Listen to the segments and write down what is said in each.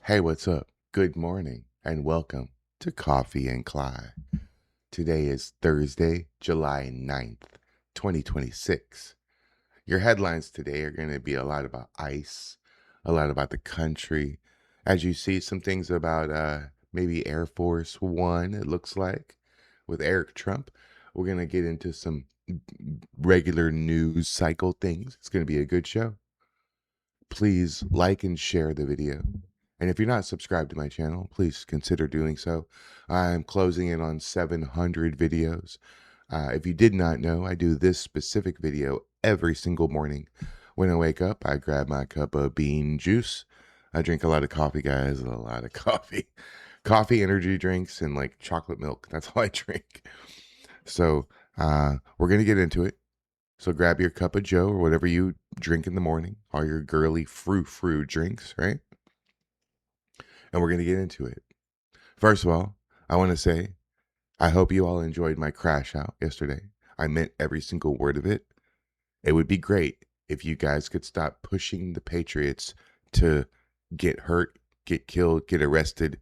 Hey, what's up? Good morning and welcome to Coffee and Kly. Today is Thursday, July 9th, 2026. Your headlines today are going to be a lot about ICE, a lot about the country. As you see, some things about maybe Air Force One, it looks like, with Eric Trump. We're going to get into some regular news cycle things. It's going to be a good show. Please like and share the video. And if you're not subscribed to my channel, please consider doing so. I'm closing in on 700 videos. If you did not know, I do this specific video every single morning. When I wake up, I grab my cup of bean juice. I drink a lot of coffee, guys, a lot of coffee. Coffee, energy drinks, and like chocolate milk. That's all I drink. So we're going to get into it. So grab your cup of joe or whatever you drink in the morning, all your girly frou-frou drinks, right? And we're going to get into it. First of all, I want to say, I hope you all enjoyed my crash out yesterday. I meant every single word of it. It would be great if you guys could stop pushing the Patriots to get hurt, get killed, get arrested,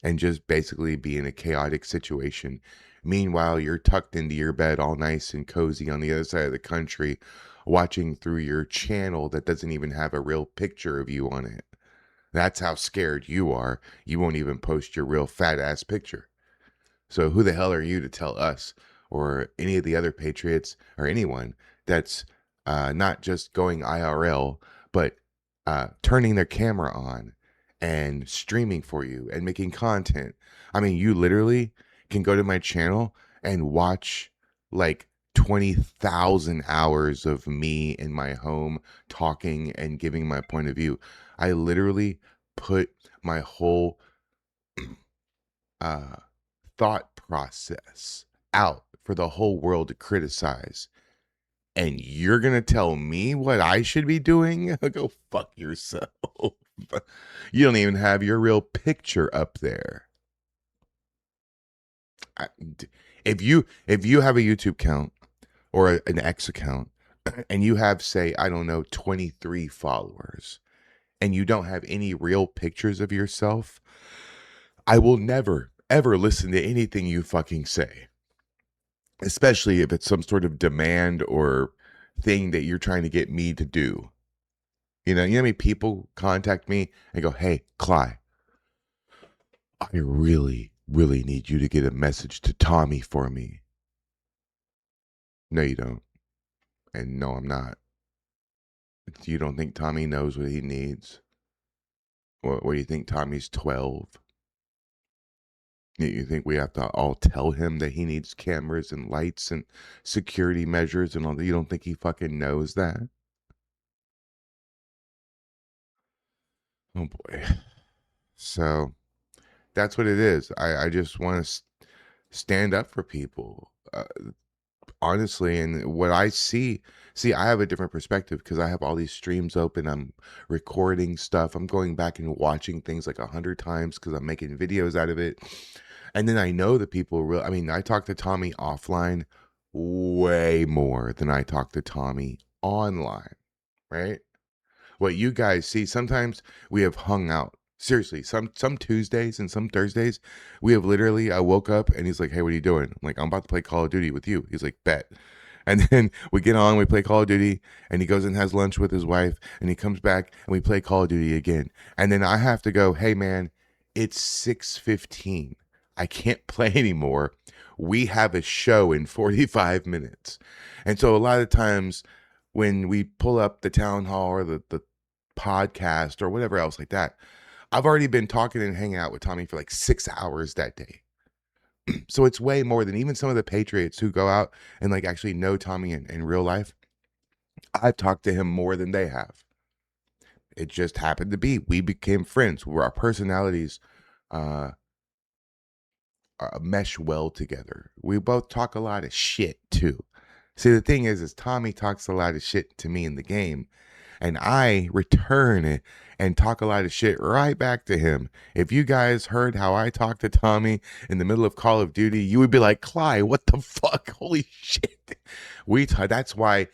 and just basically be in a chaotic situation. Meanwhile, you're tucked into your bed all nice and cozy on the other side of the country, watching through your channel that doesn't even have a real picture of you on it. That's how scared you are. You won't even post your real fat ass picture. So who the hell are you to tell us or any of the other patriots or anyone that's not just going IRL, but turning their camera on and streaming for you and making content? I mean, you literally can go to my channel and watch like 20,000 hours of me in my home talking and giving my point of view. I literally put my whole thought process out for the whole world to criticize. And you're going to tell me what I should be doing? Go fuck yourself. You don't even have your real picture up there. If you have a YouTube account or an X account and you have, say, I don't know, 23 followers, and you don't have any real pictures of yourself, I will never, ever listen to anything you fucking say. Especially if it's some sort of demand or thing that you're trying to get me to do. You know how many people contact me and go, hey, Kly, I really, really need you to get a message to Tommy for me. No, you don't. And no, I'm not. You don't think Tommy knows what he needs? What do you think? Tommy's 12? You think we have to all tell him that he needs cameras and lights and security measures and all that? You don't think he fucking knows that? Oh boy. So that's what it is. I just want to stand up for people. Honestly, and what I see, I have a different perspective because I have all these streams open. I'm recording stuff. I'm going back and watching things like 100 times because I'm making videos out of it. And then I know that people I mean, I talk to Tommy offline way more than I talk to Tommy online, right? What you guys see, sometimes we have hung out. Seriously, some Tuesdays and some Thursdays, we have literally, I woke up and he's like, hey, what are you doing? I'm like, I'm about to play Call of Duty with you. He's like, bet. And then we get on, we play Call of Duty, and he goes and has lunch with his wife, and he comes back and we play Call of Duty again. And then I have to go, hey man, it's 6:15. I can't play anymore. We have a show in 45 minutes. And so a lot of times when we pull up the Townhall or the podcast or whatever else like that, I've already been talking and hanging out with Tommy for like 6 hours that day. So it's way more than even some of the Patriots who go out and like actually know Tommy in real life. I've talked to him more than they have. It just happened to be we became friends where our personalities mesh well together. We both talk a lot of shit too. See, the thing is Tommy talks a lot of shit to me in the game, and I return it and talk a lot of shit right back to him. If you guys heard how I talk to Tommy in the middle of Call of Duty, you would be like, Kly, what the fuck? Holy shit. That's why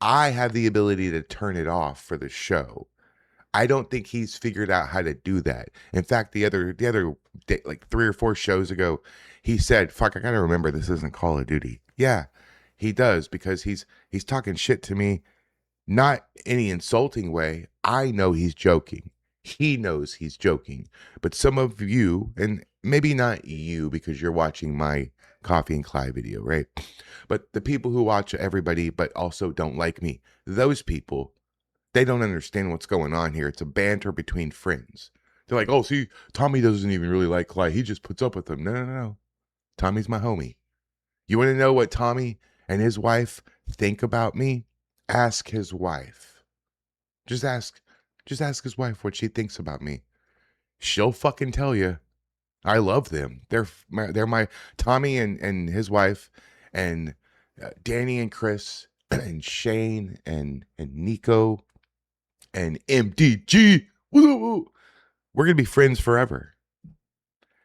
I have the ability to turn it off for the show. I don't think he's figured out how to do that. In fact, the other day, like 3 or 4 shows ago, he said, "Fuck, I gotta remember this isn't Call of Duty." Yeah, he does because he's talking shit to me, not any insulting way. I know he's joking. He knows he's joking. But some of you, and maybe not you because you're watching my Coffee and Kly video, right? But the people who watch everybody but also don't like me, those people, they don't understand what's going on here. It's a banter between friends. They're like, oh, see, Tommy doesn't even really like Kly. He just puts up with him. No, no, no, no. Tommy's my homie. You want to know what Tommy and his wife think about me? Ask his wife. Just ask his wife what she thinks about me. She'll fucking tell you. I love them. They're my Tommy and his wife and Danny and Chris and Shane and Nico and MDG. Woo! We're going to be friends forever.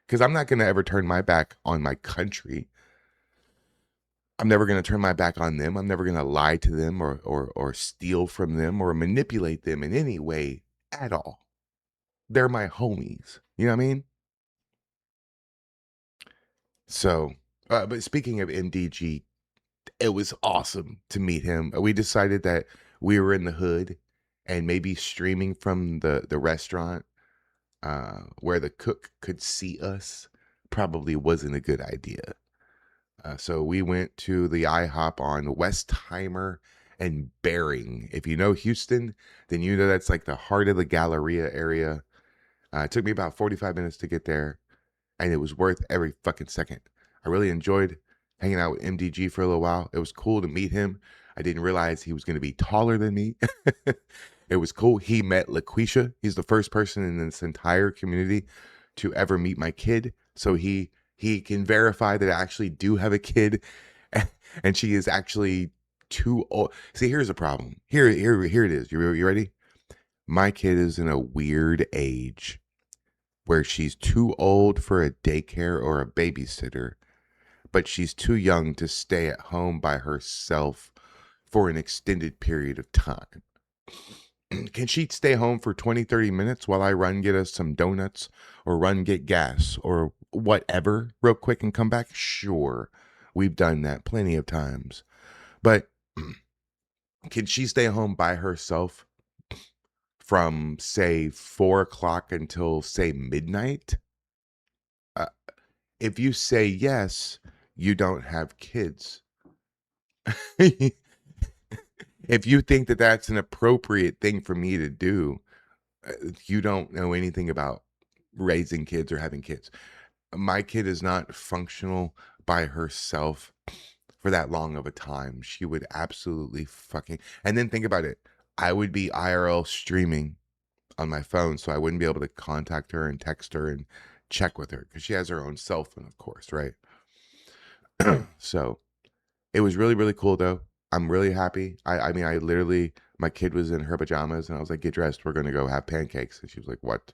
Because I'm not going to ever turn my back on my country. I'm never going to turn my back on them. I'm never going to lie to them or steal from them or manipulate them in any way at all. They're my homies. You know what I mean? So, but speaking of MDG, it was awesome to meet him. We decided that we were in the hood and maybe streaming from the restaurant where the cook could see us probably wasn't a good idea. So we went to the IHOP on Westheimer and Bering. If you know Houston, then you know that's like the heart of the Galleria area. It took me about 45 minutes to get there, and it was worth every fucking second. I really enjoyed hanging out with MDG for a little while. It was cool to meet him. I didn't realize he was going to be taller than me. It was cool. He met LaQuisha. He's the first person in this entire community to ever meet my kid. So he can verify that I actually do have a kid, and she is actually too old. See, here's a problem. Here it is. You ready? My kid is in a weird age where she's too old for a daycare or a babysitter, but she's too young to stay at home by herself for an extended period of time. Can she stay home for 20, 30 minutes while I run get us some donuts or run get gas or whatever real quick and come back? Sure. We've done that plenty of times. But can she stay home by herself from, say, 4 o'clock until, say, midnight? If you say yes, you don't have kids. If you think that that's an appropriate thing for me to do, you don't know anything about raising kids or having kids. My kid is not functional by herself for that long of a time. She would absolutely fucking... And then think about it. I would be IRL streaming on my phone, so I wouldn't be able to contact her and text her and check with her because she has her own cell phone, of course, right? So it was really, really cool, though. I'm really happy. I mean, I literally, my kid was in her pajamas, and I was like, get dressed. We're going to go have pancakes. And she was like, what?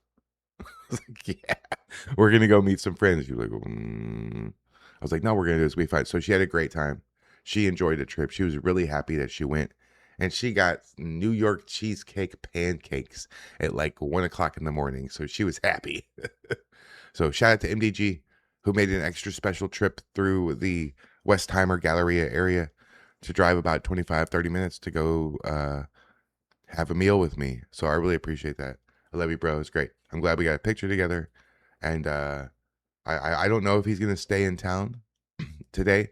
I was like, yeah, we're going to go meet some friends. She was like, I was like, no, we're going to do this. We fight. So she had a great time. She enjoyed the trip. She was really happy that she went. And she got New York cheesecake pancakes at like 1 o'clock in the morning. So she was happy. So shout out to MDG, who made an extra special trip through the Westheimer Galleria area to drive about 25, 30 minutes to go have a meal with me. So I really appreciate that. I love you, bro. It's great. I'm glad we got a picture together. And I don't know if he's going to stay in town today.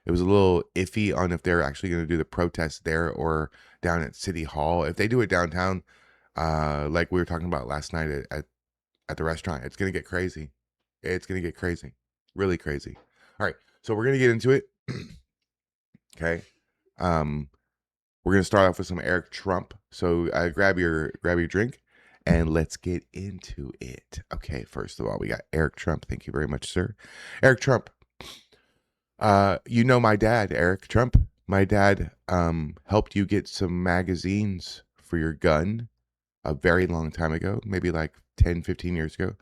It was a little iffy on if they're actually going to do the protest there or down at City Hall. If they do it downtown, like we were talking about last night at the restaurant, it's going to get crazy. It's going to get crazy. Really crazy. All right. So we're going to get into it. Okay. We're going to start off with some Eric Trump. So grab your drink and let's get into it. Okay. First of all, we got Eric Trump. Thank you very much, sir. Eric Trump. You know my dad, Eric Trump. My dad helped you get some magazines for your gun a very long time ago, maybe like 10, 15 years ago.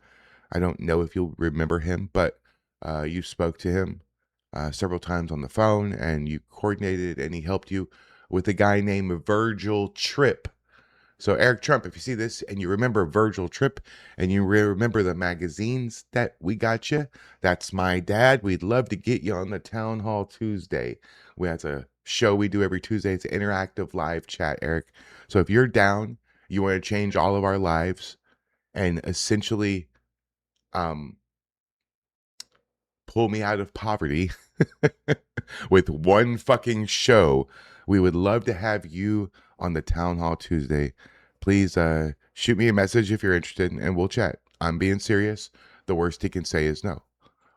I don't know if you'll remember him, but you spoke to him several times on the phone and you coordinated and he helped you with a guy named Virgil Tripp. So Eric Trump, if you see this and you remember Virgil Tripp and you remember the magazines that we got you, that's my dad. We'd love to get you on the Townhall Tuesday. That's a show we do every Tuesday. It's an interactive live chat, Eric. So if you're down, you want to change all of our lives and essentially pull me out of poverty with one fucking show, we would love to have you on the Town Hall Tuesday. Please shoot me a message if you're interested and we'll chat. I'm being serious. The worst he can say is no.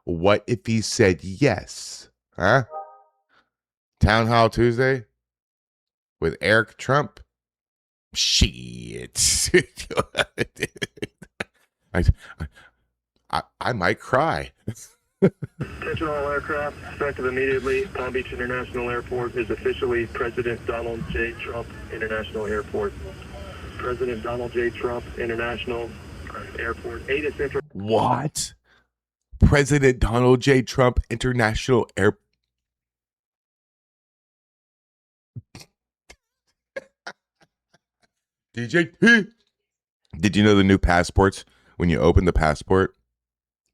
What if he said yes? Huh? Town Hall Tuesday with Eric Trump? Shit. I might cry. Attention all aircraft, effective immediately. Palm Beach International Airport is officially President Donald J. Trump International Airport. President Donald J. Trump International Airport. 8 Central. What? President Donald J. Trump International Airport. DJ T. Did you know the new passports? When you open the passport,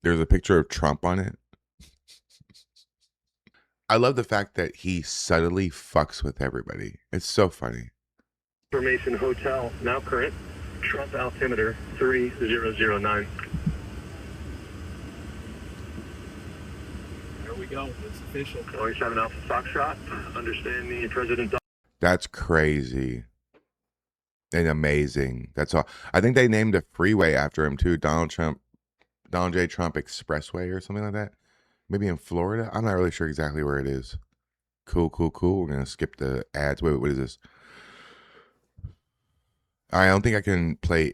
there's a picture of Trump on it. I love the fact that he subtly fucks with everybody. It's so funny. Information Hotel, now current. Trump altimeter 3009. There we go. It's official. Going 7 Alpha Foxtrot. Understand the President. That's crazy and amazing. That's all. I think they named a freeway after him too. Donald J. Trump Expressway or something like that. Maybe in Florida. I'm not really sure exactly where it is. Cool. We're gonna skip the ads. Wait, what is this? I don't think I can play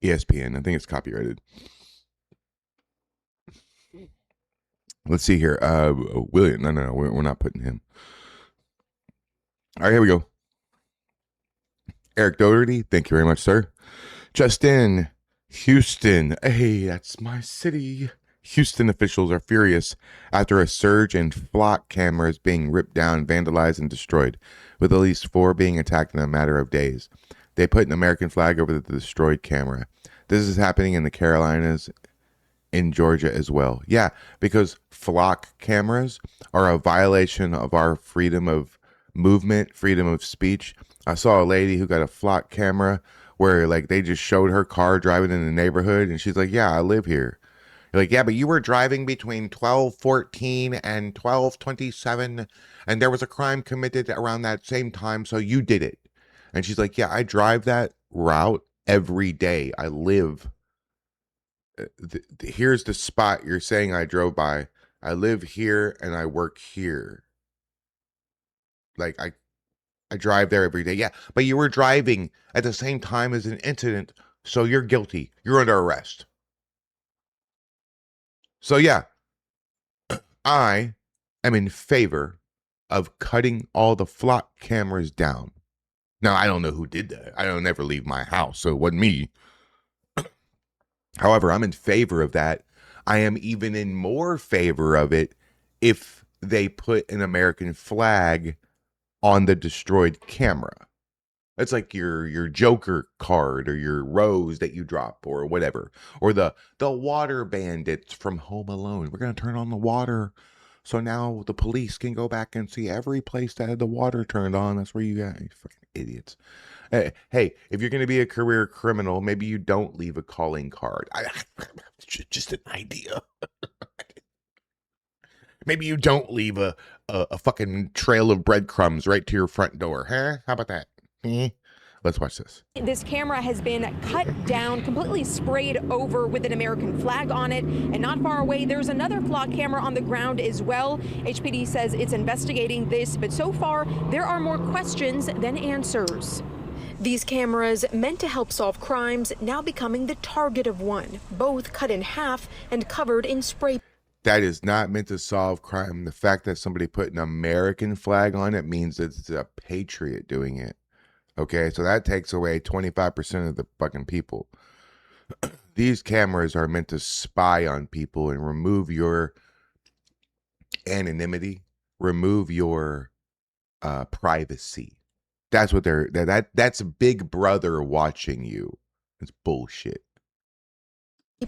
ESPN. I think it's copyrighted. Let's see here. William. No. We're not putting him. All right, here we go. Eric Doherty, thank you very much, sir. Justin, Houston. Hey, that's my city. Houston officials are furious after a surge in flock cameras being ripped down, vandalized, and destroyed, with at least 4 being attacked in a matter of days. They put an American flag over the destroyed camera. This is happening in the Carolinas, in Georgia as well. Yeah, because flock cameras are a violation of our freedom of movement, freedom of speech. I saw a lady who got a flock camera where like they just showed her car driving in the neighborhood and she's like, yeah, I live here. You're like, yeah, but you were driving between 12:14 and 12:27 and there was a crime committed around that same time, so you did it. And she's like, yeah, I drive that route every day. I live. Here's the spot you're saying I drove by. I live here and I work here. Like I drive there every day. Yeah, but you were driving at the same time as an incident, so you're guilty. You're under arrest. So yeah, I am in favor of cutting all the flock cameras down. Now, I don't know who did that. I don't ever leave my house, so it wasn't me. However, I'm in favor of that. I am even in more favor of it if they put an American flag on the destroyed camera. It's like your Joker card or your rose that you drop or whatever. Or the water bandits from Home Alone. We're going to turn on the water. So now the police can go back and see every place that had the water turned on. That's where you got, you fucking idiots. Hey, if you're going to be a career criminal, maybe you don't leave a calling card. Just an idea. Maybe you don't leave a fucking trail of breadcrumbs right to your front door. Huh? How about that? Let's watch this. This camera has been cut down, completely sprayed over with an American flag on it. And not far away, there's another flock camera on the ground as well. HPD says it's investigating this, but so far, there are more questions than answers. These cameras, meant to help solve crimes, now becoming the target of one, both cut in half and covered in spray. That is not meant to solve crime. The fact that somebody put an American flag on it means that it's a patriot doing it. Okay, so that takes away 25% of the fucking people. These cameras are meant to spy on people and remove your anonymity, remove your privacy. That's what that's Big Brother watching you. It's bullshit.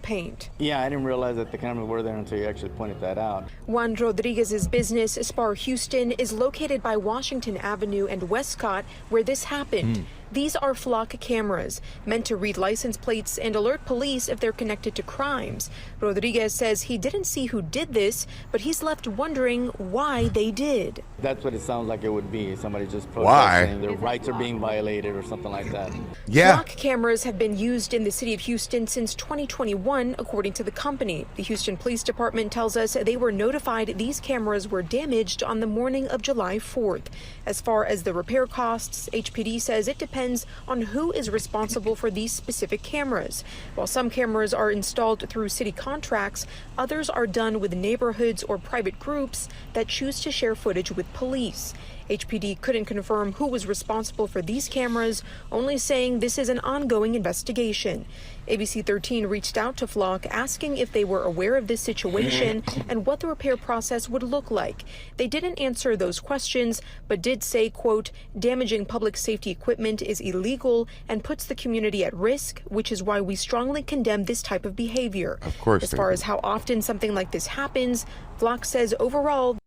Paint. Yeah, I didn't realize that the cameras were there until you actually pointed that out. Juan Rodriguez's business, Spar Houston, is located by Washington Avenue and Westcott, where this happened. These are flock cameras meant to read license plates and alert police if they're connected to crimes. Rodriguez says he didn't see who did this, but he's left wondering why they did. That's what it sounds like it would be. Somebody just Why? protesting, their rights are being violated or something like that. Yeah. Flock cameras have been used in the city of Houston since 2021, according to the company. The Houston Police Department tells us they were notified these cameras were damaged on the morning of July 4th. As far as the repair costs, HPD says it depends on who is responsible for these specific cameras. While some cameras are installed through city contracts, others are done with neighborhoods or private groups that choose to share footage with police. HPD couldn't confirm who was responsible for these cameras, only saying this is an ongoing investigation. ABC 13 reached out to Flock asking if they were aware of this situation and what the repair process would look like. They didn't answer those questions, but did say, quote, damaging public safety equipment is illegal and puts the community at risk, which is why we strongly condemn this type of behavior. Of course. As far as how often something like this happens, Flock says overall,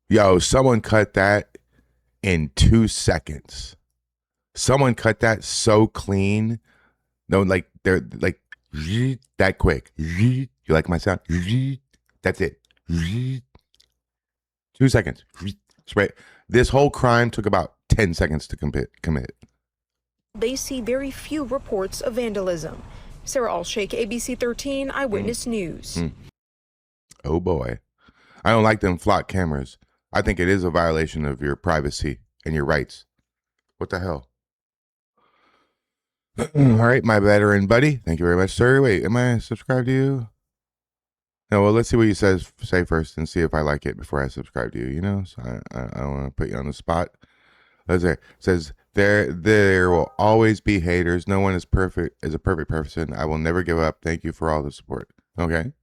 Yo, someone cut that in 2 seconds. Someone cut that so clean. No, like they're like that quick. You like my sound? That's it. 2 seconds. Spray. This whole crime took about 10 seconds to commit. they see very few reports of vandalism. Sarah Alshake, ABC 13 Eyewitness News. Oh boy. I don't like them flock cameras. I think it is a violation of your privacy and your rights. What the hell? All right, my veteran buddy. Thank you very much, sir. Wait, am I subscribed to you? No, well, let's see what you say first and see if I like it before I subscribe to you, you know? So I don't want to put you on the spot. Let's see. It says, there will always be haters. No one is a perfect person. I will never give up. Thank you for all the support. Okay.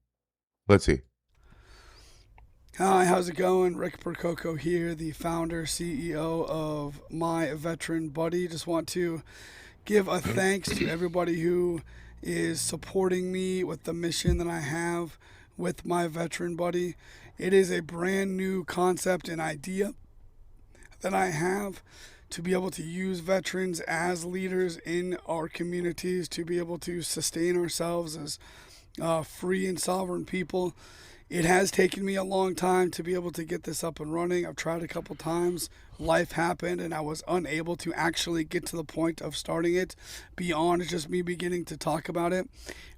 Let's see. Hi, how's it going? Rick Percoco here, the founder, CEO of My Veteran Buddy. Just want to give a thanks to everybody who is supporting me with the mission that I have with My Veteran Buddy. It is a brand new concept and idea that I have to be able to use veterans as leaders in our communities, to be able to sustain ourselves as free and sovereign people. It has taken me a long time to be able to get this up and running. I've tried a couple times. Life happened and I was unable to actually get to the point of starting it beyond just me beginning to talk about it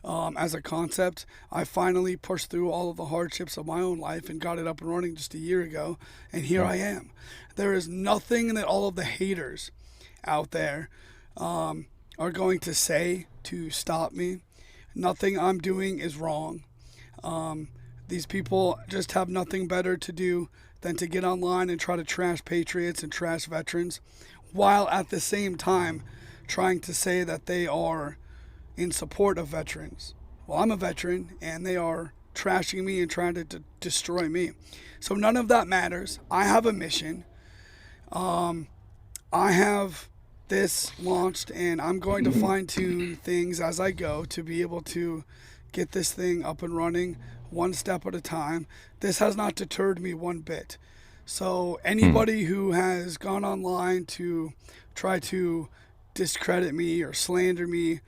as a concept. I finally pushed through all of the hardships of my own life and got it up and running just a year ago. And here I am. There is nothing that all of the haters out there are going to say to stop me. Nothing I'm doing is wrong. These people just have nothing better to do than to get online and try to trash patriots and trash veterans, while at the same time trying to say that they are in support of veterans. Well, I'm a veteran, and they are trashing me and trying to destroy me. So none of that matters. I have a mission. I have this launched, and I'm going to fine-tune things as I go to be able to get this thing up and running one step at a time. This has not deterred me one bit. So anybody who has gone online to try to discredit me or slander me,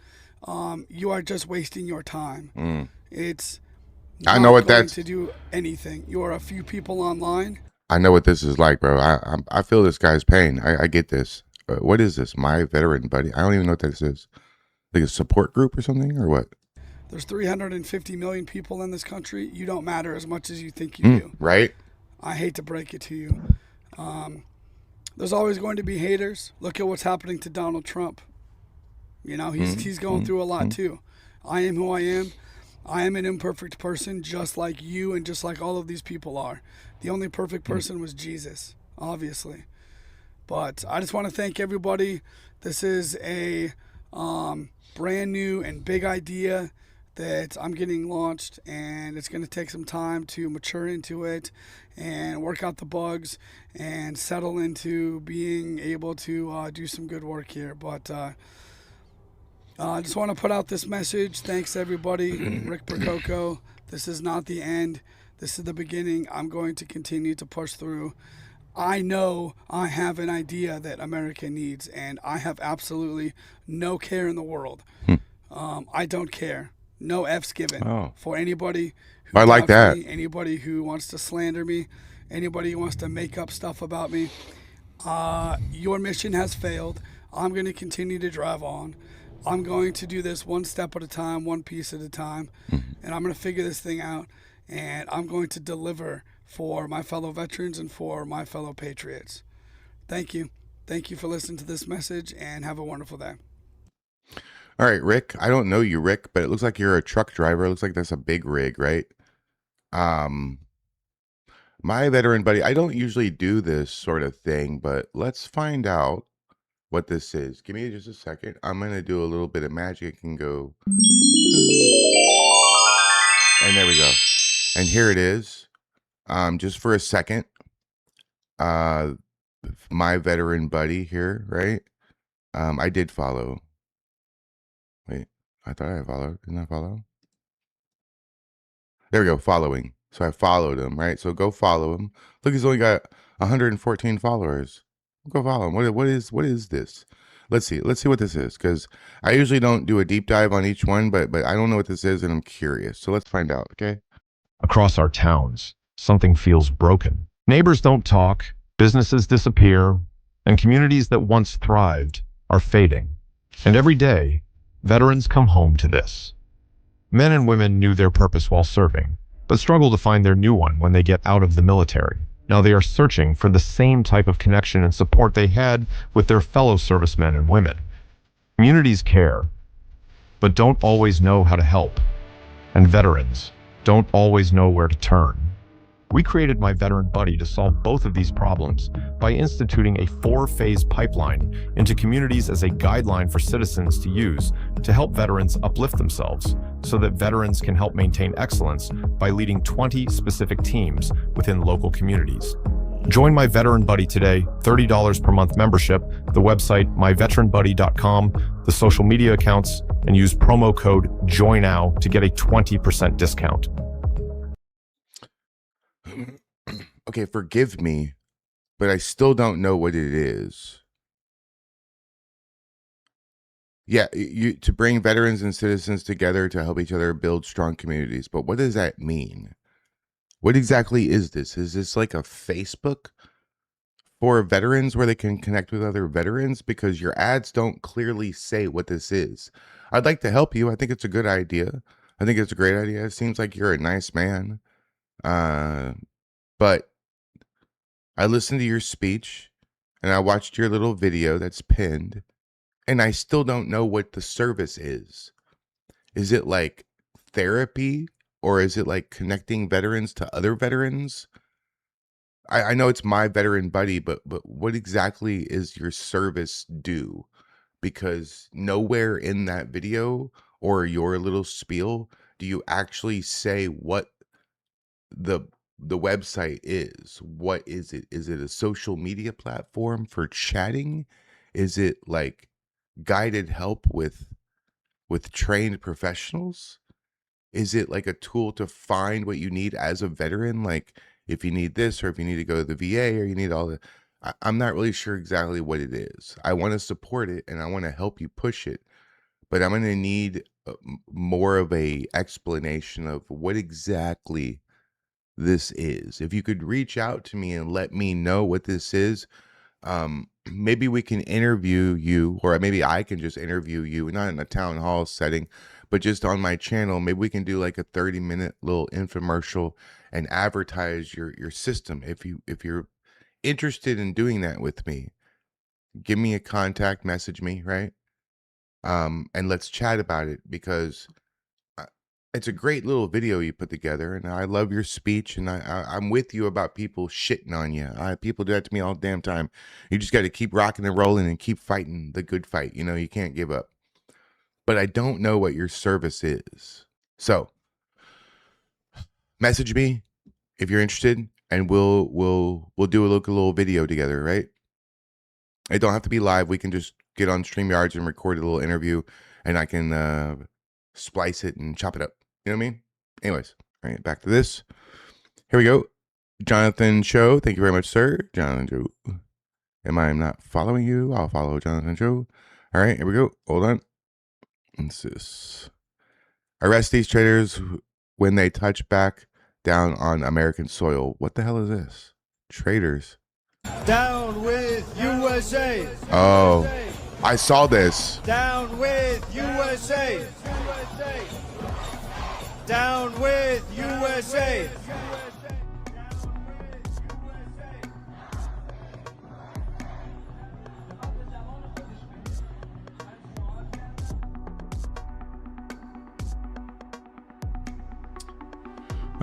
you are just wasting your time. It's not I know what going that's to do anything. You are a few people online. I know what this is like, bro. I feel this guy's pain. I get this. What is this? My Veteran Buddy? I don't even know what this is. Like a support group or something, or what? There's 350 million people in this country. You don't matter as much as you think you do. Right? I hate to break it to you. There's always going to be haters. Look at what's happening to Donald Trump. You know, he's going through a lot too. I am who I am. I am an imperfect person just like you and just like all of these people are. The only perfect person was Jesus, obviously. But I just want to thank everybody. This is a brand new and big idea that I'm getting launched, and it's going to take some time to mature into it and work out the bugs and settle into being able to do some good work here. But I just want to put out this message. Thanks, everybody. Rick Percoco. This is not the end. This is the beginning. I'm going to continue to push through. I know I have an idea that America needs, and I have absolutely no care in the world. I don't care. No F's given for anybody who I like doubts that. me, anybody who wants to slander me, anybody who wants to make up stuff about me. Your mission has failed. I'm going to continue to drive on. I'm going to do this one step at a time, one piece at a time, and I'm going to figure this thing out, and I'm going to deliver for my fellow veterans and for my fellow patriots. Thank you. Thank you for listening to this message, and have a wonderful day. All right, Rick. I don't know you, Rick, but it looks like you're a truck driver. It looks like that's a big rig, right? My veteran buddy, I don't usually do this sort of thing, but let's find out what this is. Give me just a second. I'm going to do a little bit of magic and go. And there we go. And here it is. Just for a second. My veteran buddy here, right? I did follow. Wait, I thought I followed. Didn't I follow? There we go, following. So I followed him, right? So go follow him. Look, he's only got 114 followers. Go follow him. What is this? Let's see what this is, because I usually don't do a deep dive on each one, but I don't know what this is, and I'm curious. So let's find out, okay? Across our towns, something feels broken. Neighbors don't talk, businesses disappear, and communities that once thrived are fading. And every day, veterans come home to this. Men and women knew their purpose while serving, but struggle to find their new one when they get out of the military. Now they are searching for the same type of connection and support they had with their fellow servicemen and women. Communities care, but don't always know how to help. And veterans don't always know where to turn. We created My Veteran Buddy to solve both of these problems by instituting a 4-phase pipeline into communities as a guideline for citizens to use to help veterans uplift themselves, so that veterans can help maintain excellence by leading 20 specific teams within local communities. Join My Veteran Buddy today, $30 per month membership, the website myveteranbuddy.com, the social media accounts, and use promo code JOINNOW to get a 20% discount. Okay, forgive me, but I still don't know what it is. Yeah, to bring veterans and citizens together to help each other build strong communities. But what does that mean? What exactly is this? Is this like a Facebook for veterans where they can connect with other veterans? Because your ads don't clearly say what this is. I'd like to help you. I think it's a good idea. I think it's a great idea. It seems like you're a nice man. But I listened to your speech and I watched your little video that's pinned, and I still don't know what the service is. Is it like therapy, or is it like connecting veterans to other veterans? I know it's My Veteran Buddy, but what exactly is your service do? Because nowhere in that video or your little spiel do you actually say what the website is. What is it? Is it a social media platform for chatting? Is it like guided help with trained professionals? Is it like a tool to find what you need as a veteran? Like if you need this, or if you need to go to the VA, or you need all the, I'm not really sure exactly what it is. I want to support it and I want to help you push it, but I'm going to need more of a explanation of what exactly this is. If you could reach out to me and let me know what this is, maybe we can interview you, or maybe I can just interview you, not in a town hall setting, but just on my channel. Maybe we can do like a 30-minute little infomercial and advertise your system. If you're interested in doing that with me, give me a contact, message me, right? And let's chat about it, because it's a great little video you put together, and I love your speech, and I'm with you about people shitting on you. People do that to me all the damn time. You just got to keep rocking and rolling and keep fighting the good fight. You know, you can't give up. But I don't know what your service is. So message me if you're interested, and we'll do a little video together, right? It don't have to be live. We can just get on StreamYards and record a little interview, and I can splice it and chop it up. You know what I mean? Anyways, all right, back to this. Here we go. Jonathan Show. Thank you very much, sir. Jonathan Show. Am I not following you? I'll follow Jonathan Show. All right, here we go. Hold on. What's this? Arrest these traitors when they touch back down on American soil. What the hell is this? Traitors. Down with USA. Oh, I saw this. Down with USA. Down with USA.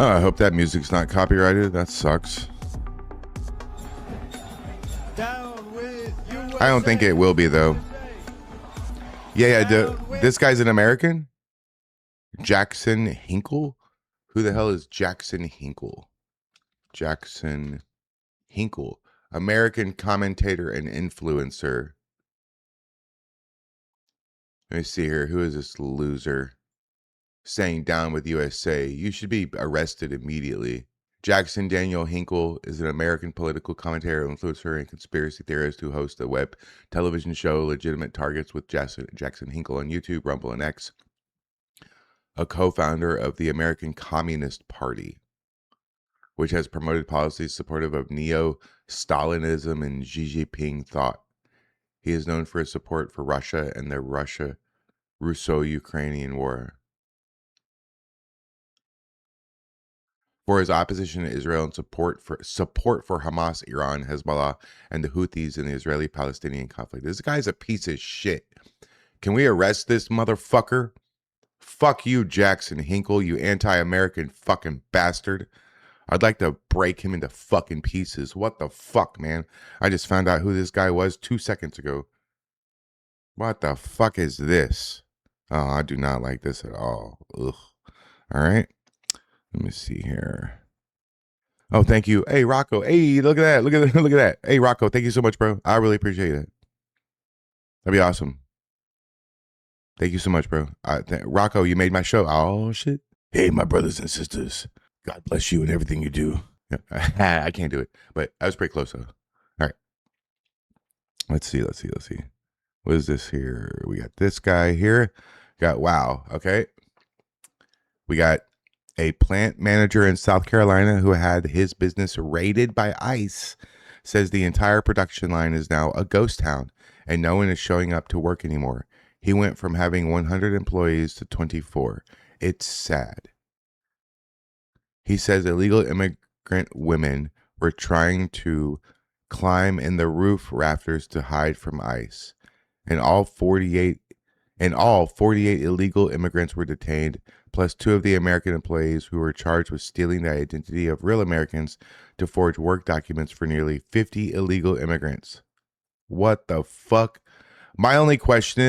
Oh, I hope that music's not copyrighted. That sucks. Down with USA. I don't think it will be, though. Yeah, this guy's an American? Jackson Hinkle? Who the hell is Jackson Hinkle? Jackson Hinkle. American commentator and influencer. Let me see here. Who is this loser? Saying down with USA. You should be arrested immediately. Jackson Daniel Hinkle is an American political commentator, influencer, and conspiracy theorist who hosts a web television show, Legitimate Targets with Jackson Hinkle on YouTube, Rumble, and X. A co-founder of the American Communist Party, which has promoted policies supportive of neo-Stalinism and Xi Jinping thought. He is known for his support for Russia and the Russo-Ukrainian War. For his opposition to Israel and support for Hamas, Iran, Hezbollah, and the Houthis in the Israeli-Palestinian conflict. This guy's a piece of shit. Can we arrest this motherfucker? Fuck you, Jackson Hinkle, you anti-American fucking bastard. I'd like to break him into fucking pieces. What the fuck, man? I just found out who this guy was 2 seconds ago. What the fuck is this? Oh, I do not like this at all. Ugh. All right. Let me see here. Oh, thank you. Hey, Rocco. Hey, look at that. Look at that. Look at that. Hey, Rocco. Thank you so much, bro. I really appreciate it. That'd be awesome. Thank you so much, bro. Rocco, you made my show. Oh, shit. Hey, my brothers and sisters. God bless you and everything you do. I can't do it, but I was pretty close, though. All right. Let's see. What is this here? We got this guy here. Wow. Okay. We got a plant manager in South Carolina who had his business raided by ICE, says the entire production line is now a ghost town and no one is showing up to work anymore. He went from having 100 employees to 24. It's sad. He says illegal immigrant women were trying to climb in the roof rafters to hide from ICE. And all 48 illegal immigrants were detained, plus 2 of the American employees who were charged with stealing the identity of real Americans to forge work documents for nearly 50 illegal immigrants. What the fuck? My only question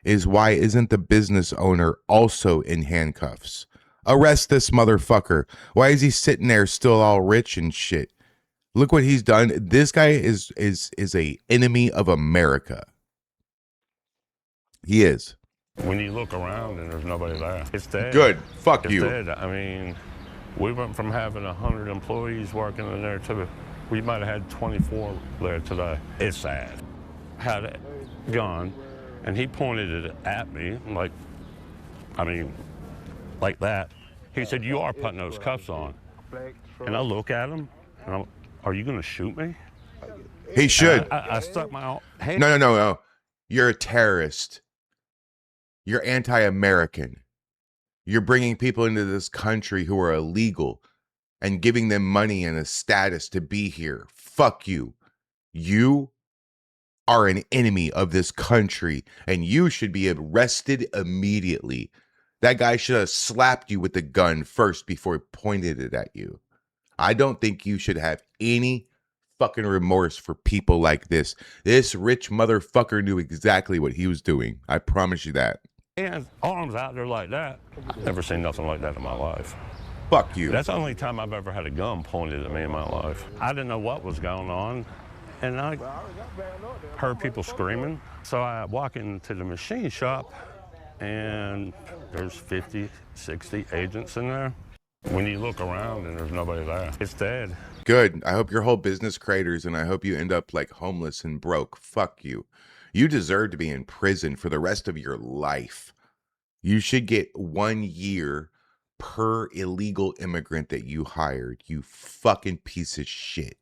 is why isn't the business owner also in handcuffs? Arrest this motherfucker. Why is he sitting there still all rich and shit? Look what he's done. This guy is a enemy of America. He is. When you look around and there's nobody there, it's dead. Good. Fuck it's you. Dead. I mean, we went from having 100 employees working in there to we might have had 24 there today. It's sad. Had a gun, and he pointed it at me like that. He said, "You are putting those cuffs on." And I look at him, and I'm, "Are you going to shoot me?" He should. I stuck my hand. No. You're a terrorist. You're anti-American. You're bringing people into this country who are illegal and giving them money and a status to be here. Fuck you. You are an enemy of this country and you should be arrested immediately. That guy should have slapped you with the gun first before he pointed it at you. I don't think you should have any fucking remorse for people like this. This rich motherfucker knew exactly what he was doing. I promise you that. and arms out there like that. Never seen nothing like that in my life. Fuck you. That's the only time I've ever had a gun pointed at me in my life. I didn't know what was going on, and I heard people screaming. So I walk into the machine shop, and there's 50, 60 agents in there. When you look around and there's nobody there, it's dead. Good. I hope your whole business craters, and I hope you end up like homeless and broke. Fuck you. You deserve to be in prison for the rest of your life. You should get 1 year per illegal immigrant that you hired. You fucking piece of shit.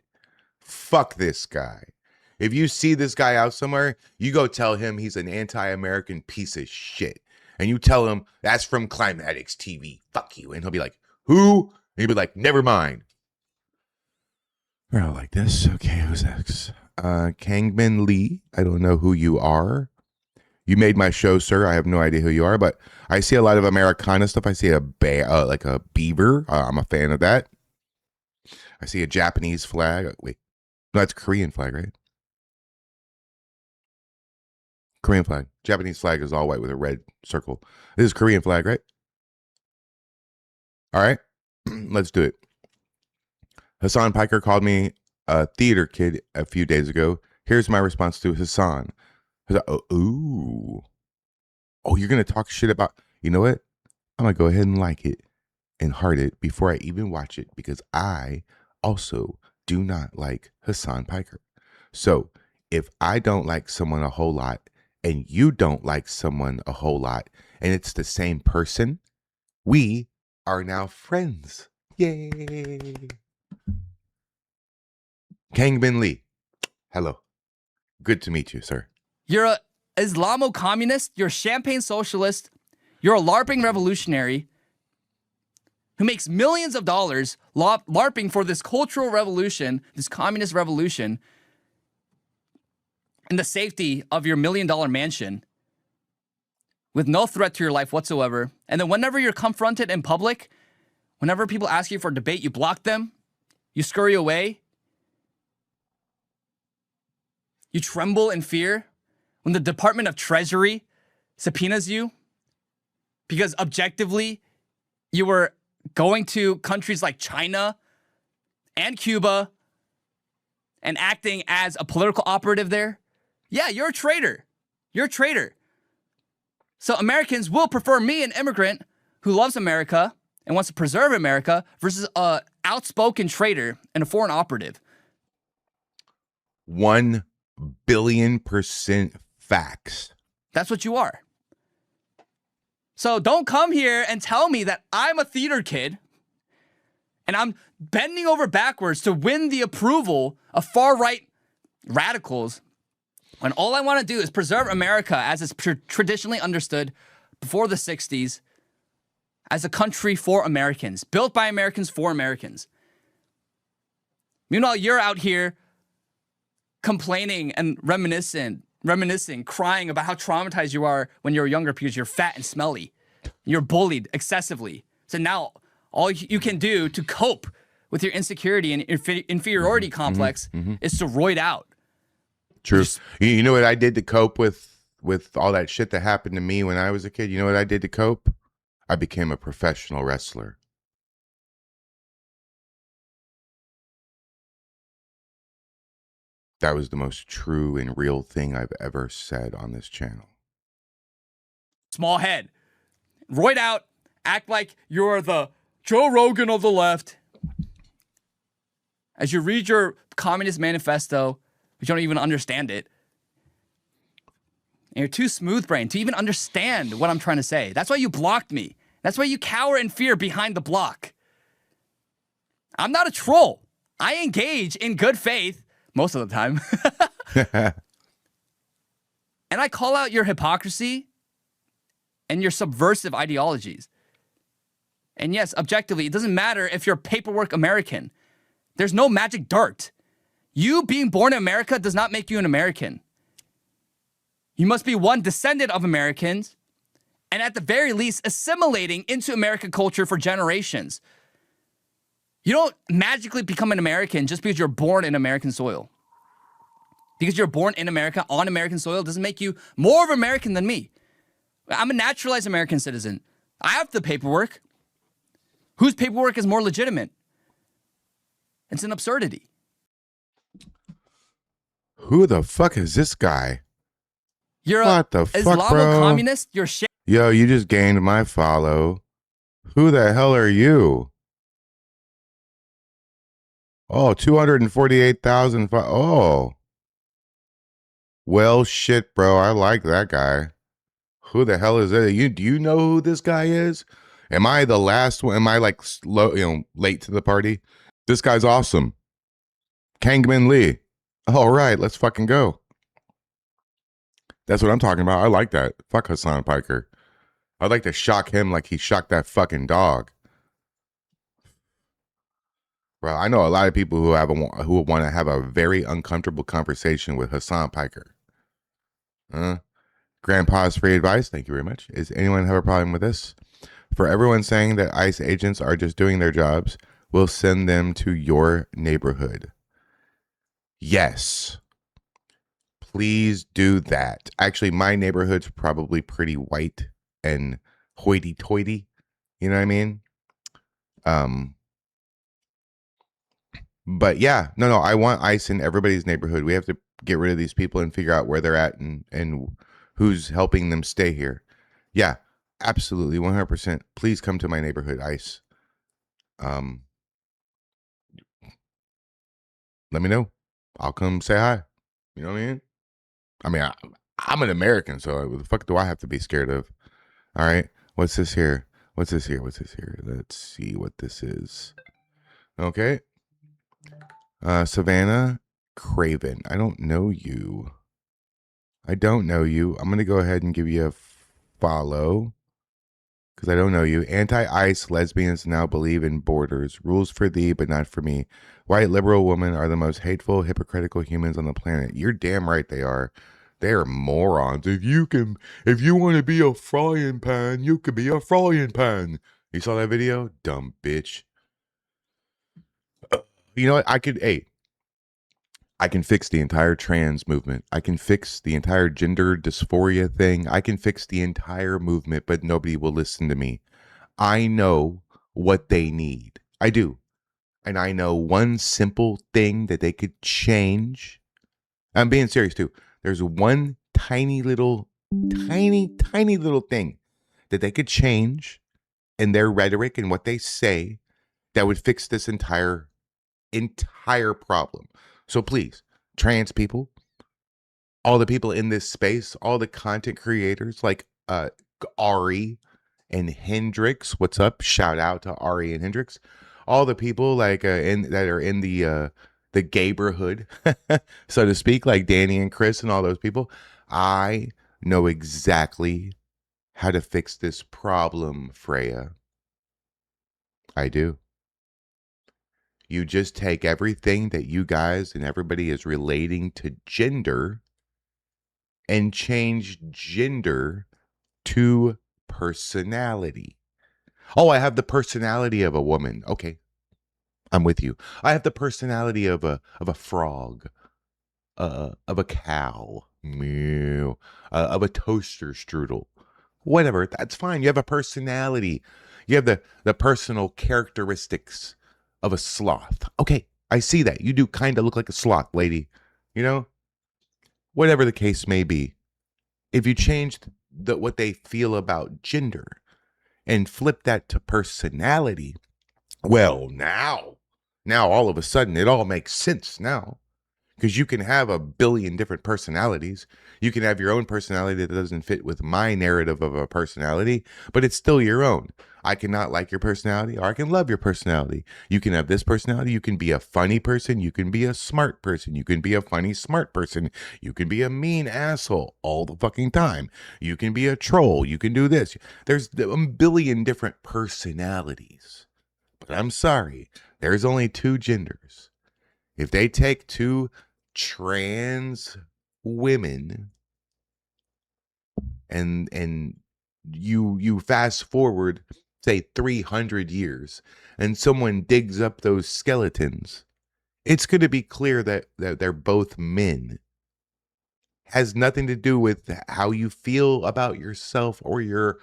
Fuck this guy. If you see this guy out somewhere, you go tell him he's an anti-American piece of shit. And you tell him, that's from Climatics TV. Fuck you. And he'll be like, who? And he'll be like, never mind. We're all like this. Okay, who's next? Kangman Lee. I don't know who you are. You made my show, sir. I have no idea who you are, but I see a lot of Americana stuff. I see a bear, like a beaver. I'm a fan of that. I see a Japanese flag. Wait, no, that's a Korean flag, right? Korean flag. Japanese flag is all white with a red circle. This is Korean flag, right? All right, let's do it. Hassan Piker called me a theater kid a few days ago. Here's my response to Hassan. Ooh. Oh, you're going to talk shit about... You know what? I'm going to go ahead and like it and heart it before I even watch it, because I also do not like Hassan Piker. So if I don't like someone a whole lot and you don't like someone a whole lot and it's the same person, we are now friends. Yay. Kangman Lee. Hello. Good to meet you, sir. You're a Islamo-communist, you're a champagne socialist, you're a LARPing revolutionary who makes millions of dollars LARPing for this cultural revolution, this communist revolution, in the safety of your $1 million mansion with no threat to your life whatsoever. And then whenever you're confronted in public, whenever people ask you for a debate, you block them, you scurry away, you tremble in fear when the Department of Treasury subpoenas you because objectively you were going to countries like China and Cuba and acting as a political operative there. Yeah, you're a traitor. You're a traitor. So Americans will prefer me, an immigrant who loves America and wants to preserve America, versus a outspoken traitor and a foreign operative. 1 billion% facts. That's what you are. So don't come here and tell me that I'm a theater kid and I'm bending over backwards to win the approval of far-right radicals when all I want to do is preserve America as it's traditionally understood before the 60s as a country for Americans, built by Americans for Americans. Meanwhile, you're out here complaining and reminiscing, crying about how traumatized you are when you're younger because you're fat and smelly. You're bullied excessively. So now all you can do to cope with your insecurity and inferiority complex is to roid out. True. You know what I did to cope with all that shit that happened to me when I was a kid? You know what I did to cope? I became a professional wrestler. That was the most true and real thing I've ever said on this channel. Small head. Roid out. Act like you're the Joe Rogan of the left. As you read your Communist Manifesto, you don't even understand it. And you're too smooth-brained to even understand what I'm trying to say. That's why you blocked me. That's why you cower in fear behind the block. I'm not a troll. I engage in good faith most of the time. And I call out your hypocrisy and your subversive ideologies. And yes, objectively, it doesn't matter if you're paperwork American. There's no magic dart. You being born in America does not make you an American. You must be one descendant of Americans, and at the very least, assimilating into American culture for generations. You don't magically become an American just because you're born in American soil. Because you're born in America on American soil doesn't make you more of an American than me. I'm a naturalized American citizen. I have the paperwork. Whose paperwork is more legitimate? It's an absurdity. Who the fuck is this guy? You're What the fuck, bro? Islamo-communist? You're shit. Yo, you just gained my follow. Who the hell are you? Oh, 248,000. Oh. Well, shit, bro. I like that guy. Who the hell is it? Do you know who this guy is? Am I the last one? Am I like slow, late to the party? This guy's awesome. Kangmin Lee. All right, let's fucking go. That's what I'm talking about. I like that. Fuck Hassan Piker. I'd like to shock him like he shocked that fucking dog. Bro, I know a lot of people who want to have a very uncomfortable conversation with Hassan Piker. Grandpa's free advice. Thank you very much. Is anyone have a problem with this? For everyone saying that ICE agents are just doing their jobs, we'll send them to your neighborhood. Yes. Please do that. Actually, my neighborhood's probably pretty white and hoity-toity. You know what I mean? But yeah, no, I want ICE in everybody's neighborhood. We have to get rid of these people and figure out where they're at and who's helping them stay here. Yeah, absolutely, 100%. Please come to my neighborhood, ICE. Let me know. I'll come say hi. You know what I mean? I mean, I'm an American, so what the fuck do I have to be scared of? All right, what's this here? What's this here? What's this here? Let's see what this is. Okay. Savannah Craven. I don't know you. I'm going to go ahead and give you a follow because I don't know you. Anti-ICE lesbians now believe in borders. Rules for thee, but not for me. White liberal women are the most hateful, hypocritical humans on the planet. You're damn right they are. They are morons. If you want to be a frying pan, you can be a frying pan. You saw that video? Dumb bitch. You know what? I can fix the entire trans movement. I can fix the entire gender dysphoria thing. I can fix the entire movement, but nobody will listen to me. I know what they need. I do. And I know one simple thing that they could change. I'm being serious too. There's one tiny little thing that they could change in their rhetoric and what they say that would fix this entire problem. So please, trans people, all the people in this space, all the content creators like Ari and Hendrix. What's up? Shout out to Ari and Hendrix. All the people like that are in the gayborhood, so to speak, like Danny and Chris and all those people. I know exactly how to fix this problem, Freya. I do. You just take everything that you guys and everybody is relating to gender and change gender to personality. Oh, I have the personality of a woman. Okay, I'm with you. I have the personality of a frog, of a cow, meow, of a toaster strudel. Whatever, that's fine. You have a personality. You have the personal characteristics of a sloth. Okay, I see that. You do kind of look like a sloth, lady. You know? Whatever the case may be. If you changed what they feel about gender and flip that to personality, well, now all of a sudden it all makes sense now. Because you can have a billion different personalities. You can have your own personality that doesn't fit with my narrative of a personality, but it's still your own. I cannot like your personality, or I can love your personality. You can have this personality. You can be a funny person. You can be a smart person. You can be a funny, smart person. You can be a mean asshole all the fucking time. You can be a troll. You can do this. There's a billion different personalities. But I'm sorry, there's only two genders. If they take two trans women and you fast forward, say 300 years, and someone digs up those skeletons, it's going to be clear that they're both men. has nothing to do with how you feel about yourself or your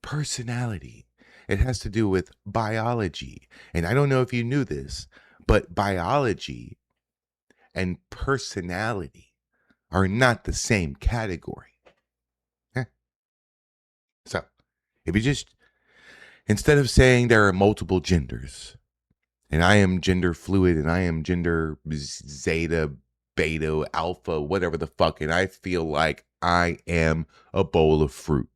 personality. It has to do with biology. And I don't know if you knew this, but biology and personality are not the same category. So, if you just, instead of saying there are multiple genders, and I am gender fluid, and I am gender zeta, beta, alpha, whatever the fuck, and I feel like I am a bowl of fruit.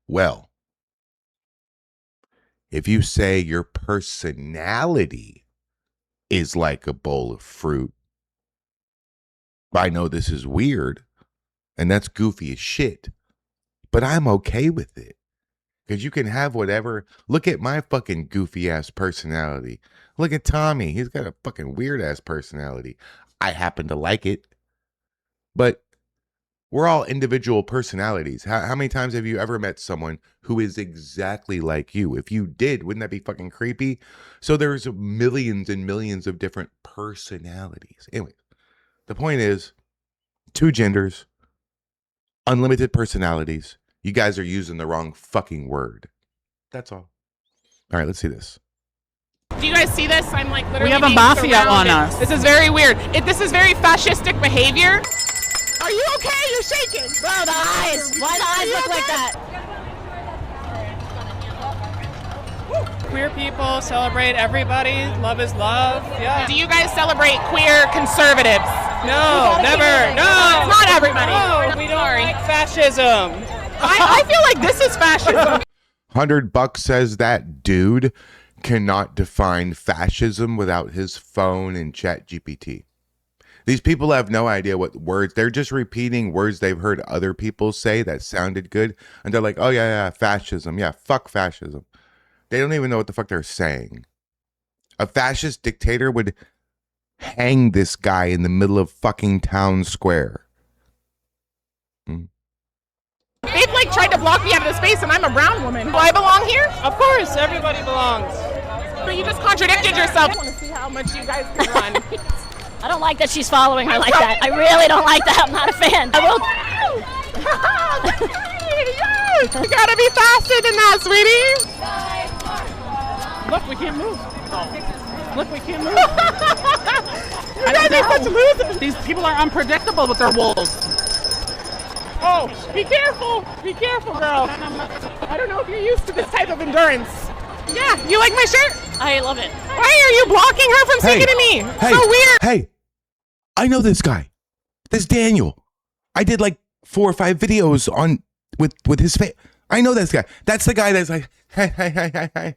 Well, if you say your personality is like a bowl of fruit, I know this is weird, and that's goofy as shit, but I'm okay with it. Because you can have whatever. Look at my fucking goofy ass personality. Look at Tommy. He's got a fucking weird ass personality. I happen to like it. But we're all individual personalities. How many times have you ever met someone who is exactly like you? If you did, wouldn't that be fucking creepy? So there's millions and millions of different personalities. Anyway, the point is, 2 genders, unlimited personalities. You guys are using the wrong fucking word. That's all. All right, let's see this. Do you guys see this? I'm like literally. We have a being mafia on surrounded. us. This is very weird. This is very fascistic behavior. Are you okay? You're shaking. Bro, the eyes. Why the eyes look like that? Queer people celebrate everybody. Love is love. Yeah. Do you guys celebrate queer conservatives? No, never. No. It's not everybody. No, we don't like fascism. I feel like this is fascism. $100 says that dude cannot define fascism without his phone and Chat GPT. These people have no idea what words. They're just repeating words they've heard other people say that sounded good. And they're like, oh, yeah, fascism. Yeah, fuck fascism. They don't even know what the fuck they're saying. A fascist dictator would hang this guy in the middle of fucking town square. They've like tried to block me out of the space, and I'm a brown woman. Do I belong here? Of course, everybody belongs. But you just contradicted yourself. I want to see how much you guys can run. I don't like that she's following her like that. I really don't like that. I'm not a fan. I will. Yes! You gotta be faster than that, sweetie. Look, we can't move. Look, we can't move. You guys are such losers. These people are unpredictable with their wolves. Oh, be careful. Be careful, girl. I don't know if you're used to this type of endurance. Yeah, you like my shirt? I love it. Why are you blocking her from speaking to me? Hey, So weird. Hey, I know this guy. This Daniel. I did like 4 or 5 videos on with his face. I know this guy. That's the guy that's like, hey.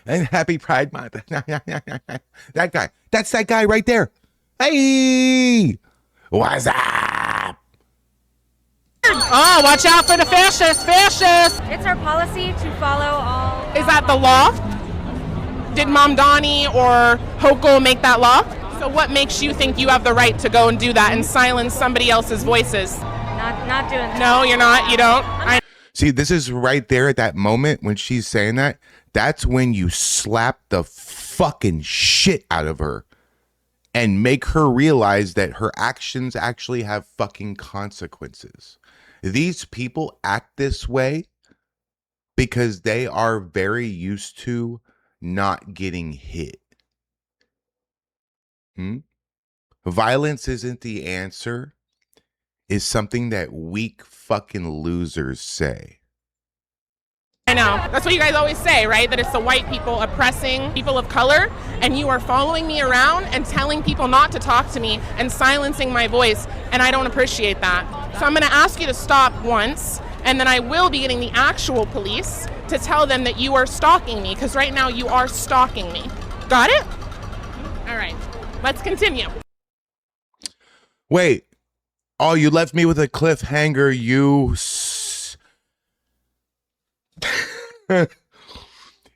And happy Pride Month. That guy. That's that guy right there. Hey, what's up? Oh, watch out for the fascists. It's our policy to follow all. Is that the law? Did Mom Donnie or Hochul make that law? So what makes you think you have the right to go and do that and silence somebody else's voices? Not doing that. No, you're not. You don't. See, this is right there at that moment when she's saying that. That's when you slap the fucking shit out of her and make her realize that her actions actually have fucking consequences. These people act this way because they are very used to not getting hit. Violence isn't the answer, is something that weak fucking losers say. I know. That's what you guys always say, right? That it's the white people oppressing people of color, and you are following me around and telling people not to talk to me and silencing my voice, and I don't appreciate that. So I'm going to ask you to stop once, and then I will be getting the actual police to tell them that you are stalking me, because right now you are stalking me. Got it? All right. Let's continue. Wait. Oh, you left me with a cliffhanger, you...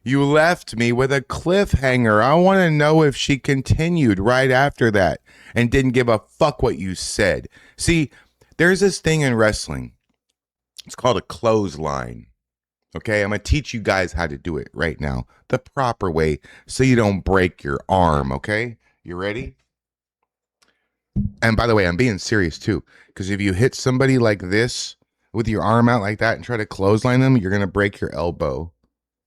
You left me with a cliffhanger. I want to know if she continued right after that and didn't give a fuck what you said. See, there's this thing in wrestling. It's called a clothesline. Okay, I'm going to teach you guys how to do it right now. The proper way so you don't break your arm, okay? You ready? And by the way, I'm being serious too, because if you hit somebody like this with your arm out like that and try to clothesline them, you're going to break your elbow.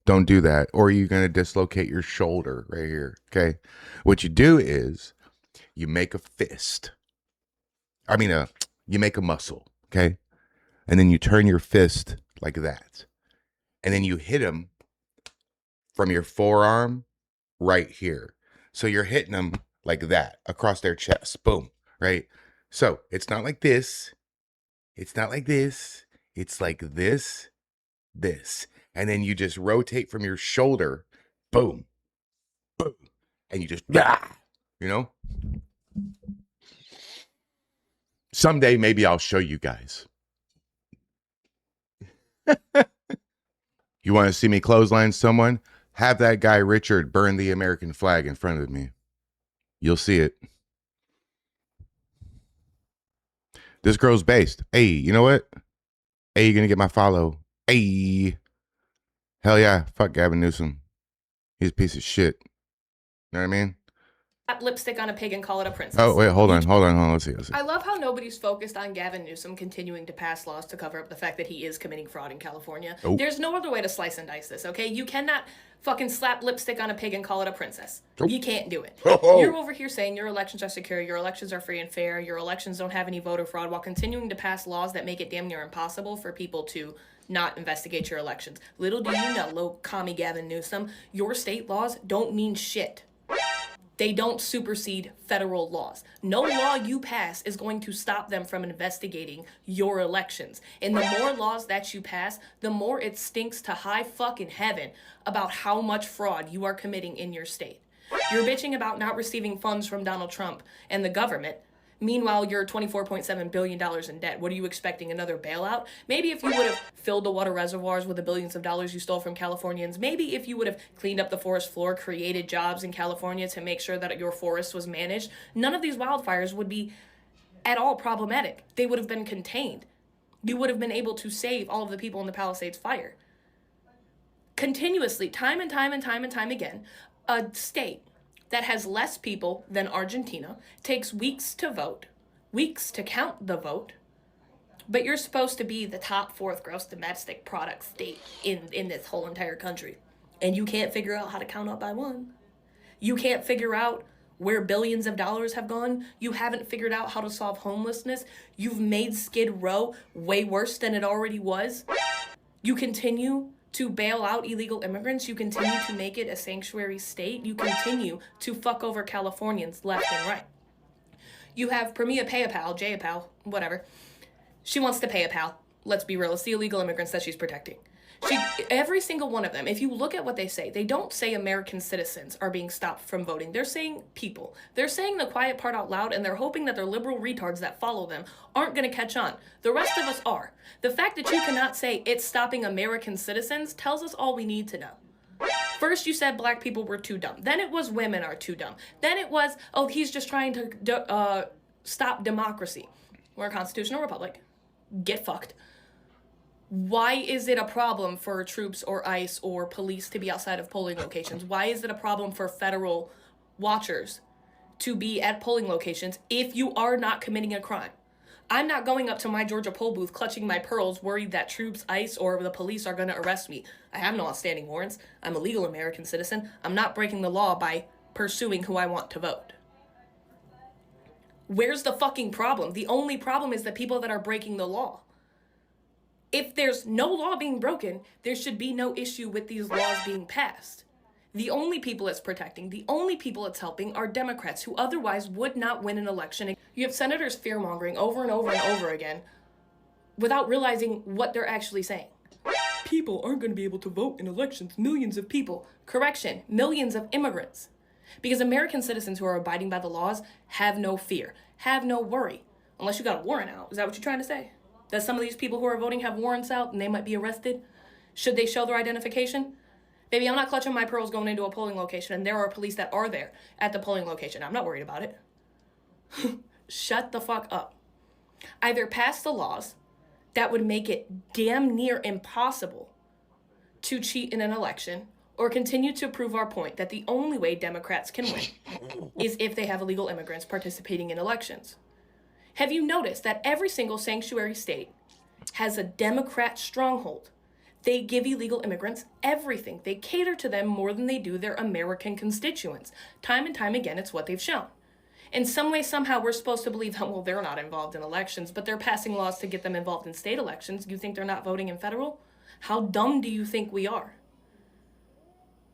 Don't do that. Or you're going to dislocate your shoulder right here. Okay. What you do is you make a fist. You make a muscle. Okay. And then you turn your fist like that. And then you hit him from your forearm right here. So you're hitting them like that across their chest. Boom. Right. So it's not like this. It's not like this. It's like this. And then you just rotate from your shoulder, boom, boom, and you just, you know? Someday, maybe I'll show you guys. You want to see me clothesline someone? Have that guy, Richard, burn the American flag in front of me. You'll see it. This girl's based. Hey, you know what? Hey, you're going to get my follow. Hey. Hell yeah. Fuck Gavin Newsom. He's a piece of shit. You know what I mean? Lipstick on a pig and call it a princess. Oh, wait, hold on. Let's see. I love how nobody's focused on Gavin Newsom continuing to pass laws to cover up the fact that he is committing fraud in California. Oh. There's no other way to slice and dice this, okay? You cannot fucking slap lipstick on a pig and call it a princess. Oh. You can't do it. Oh. You're over here saying your elections are secure, your elections are free and fair, your elections don't have any voter fraud, while continuing to pass laws that make it damn near impossible for people to not investigate your elections. Little do you know, low commie Gavin Newsom, your state laws don't mean shit. They don't supersede federal laws. No law you pass is going to stop them from investigating your elections. And the more laws that you pass, the more it stinks to high fucking heaven about how much fraud you are committing in your state. You're bitching about not receiving funds from Donald Trump and the government. Meanwhile, you're $24.7 billion in debt. What are you expecting, another bailout? Maybe if you would have filled the water reservoirs with the billions of dollars you stole from Californians, maybe if you would have cleaned up the forest floor, created jobs in California to make sure that your forest was managed, none of these wildfires would be at all problematic. They would have been contained. You would have been able to save all of the people in the Palisades fire. Continuously, time and time again, a state that has less people than Argentina, takes weeks to vote, weeks to count the vote, but you're supposed to be the top 4th gross domestic product state in this whole entire country. And you can't figure out how to count up by one. You can't figure out where billions of dollars have gone. You haven't figured out how to solve homelessness. You've made Skid Row way worse than it already was. You continue to bail out illegal immigrants. You continue to make it a sanctuary state. You continue to fuck over Californians left and right. You have Premier Payapal, Jayapal, whatever. She wants to pay a pal. Let's be real. It's the illegal immigrants that she's protecting. Every single one of them, if you look at what they say, they don't say American citizens are being stopped from voting. They're saying people. They're saying the quiet part out loud, and they're hoping that their liberal retards that follow them aren't going to catch on. The rest of us are. The fact that you cannot say it's stopping American citizens tells us all we need to know. First, you said black people were too dumb. Then it was women are too dumb. Then it was, oh, he's just trying to stop democracy. We're a constitutional republic. Get fucked. Why is it a problem for troops or ICE or police to be outside of polling locations? Why is it a problem for federal watchers to be at polling locations if you are not committing a crime? I'm not going up to my Georgia poll booth clutching my pearls worried that troops, ICE, or the police are going to arrest me. I have no outstanding warrants. I'm a legal American citizen. I'm not breaking the law by pursuing who I want to vote. Where's the fucking problem? The only problem is the people that are breaking the law. If there's no law being broken, there should be no issue with these laws being passed. The only people it's protecting, the only people it's helping are Democrats who otherwise would not win an election. You have senators fear-mongering over and over and over again without realizing what they're actually saying. People aren't going to be able to vote in elections. Millions of people. Correction, millions of immigrants. Because American citizens who are abiding by the laws have no fear, have no worry. Unless you got a warrant out. Is that what you're trying to say? That some of these people who are voting have warrants out and they might be arrested? Should they show their identification? Baby, I'm not clutching my pearls going into a polling location, and there are police that are there at the polling location. I'm not worried about it. Shut the fuck up. Either pass the laws that would make it damn near impossible to cheat in an election, or continue to prove our point that the only way Democrats can win is if they have illegal immigrants participating in elections. Have you noticed that every single sanctuary state has a Democrat stronghold? They give illegal immigrants everything. They cater to them more than they do their American constituents. Time and time again, it's what they've shown. In some way, somehow, we're supposed to believe that, well, they're not involved in elections, but they're passing laws to get them involved in state elections. You think they're not voting in federal? How dumb do you think we are?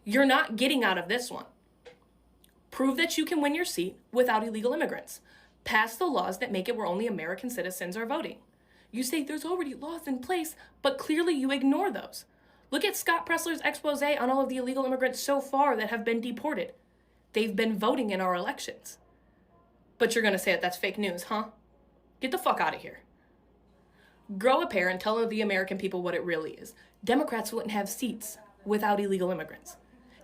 You're not getting out of this one. Prove that you can win your seat without illegal immigrants. Pass the laws that make it where only American citizens are voting. You say there's already laws in place, but clearly you ignore those. Look at Scott Presler's expose on all of the illegal immigrants so far that have been deported. They've been voting in our elections. But you're going to say that that's fake news, huh? Get the fuck out of here. Grow a pair and tell the American people what it really is. Democrats wouldn't have seats without illegal immigrants.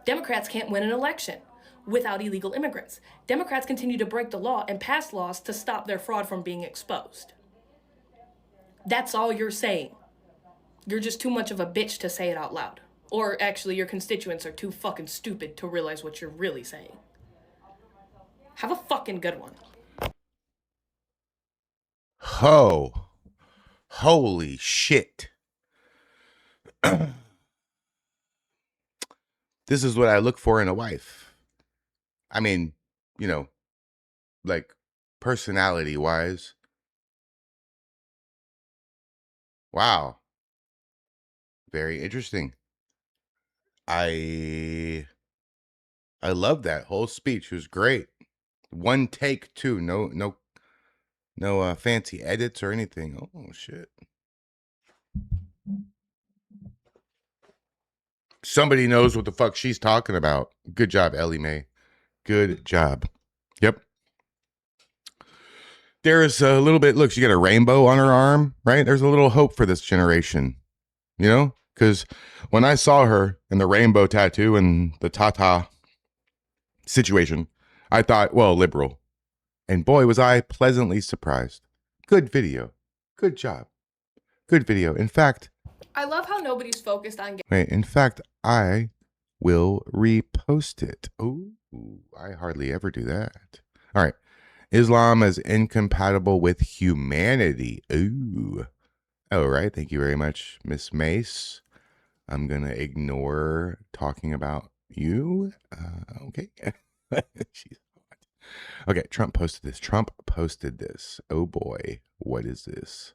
Democrats can't win an election without illegal immigrants. Democrats continue to break the law and pass laws to stop their fraud from being exposed. That's all you're saying. You're just too much of a bitch to say it out loud. Or actually, your constituents are too fucking stupid to realize what you're really saying. Have a fucking good one. Holy shit. This is what I look for in a wife. I mean, you know, like personality wise. Wow. Very interesting. I love that whole speech. It was great. One take too. No fancy edits or anything. Oh shit. Somebody knows what the fuck she's talking about. Good job, Ellie Mae. Good job. Yep. There's a little bit, look, she got a rainbow on her arm, right? There's a little hope for this generation, you know? Because when I saw her in the rainbow tattoo and the Tata situation, I thought, well, liberal. And boy, was I pleasantly surprised. Good video. Good job. Good video. In fact, I love how nobody's focused on in fact, I will repost it. Oh, I hardly ever do that. All right. Islam is incompatible with humanity. Ooh. All right. Thank you very much, Miss Mace. I'm going to ignore talking about you. Okay. She's hot. Okay. Trump posted this. Oh boy. What is this?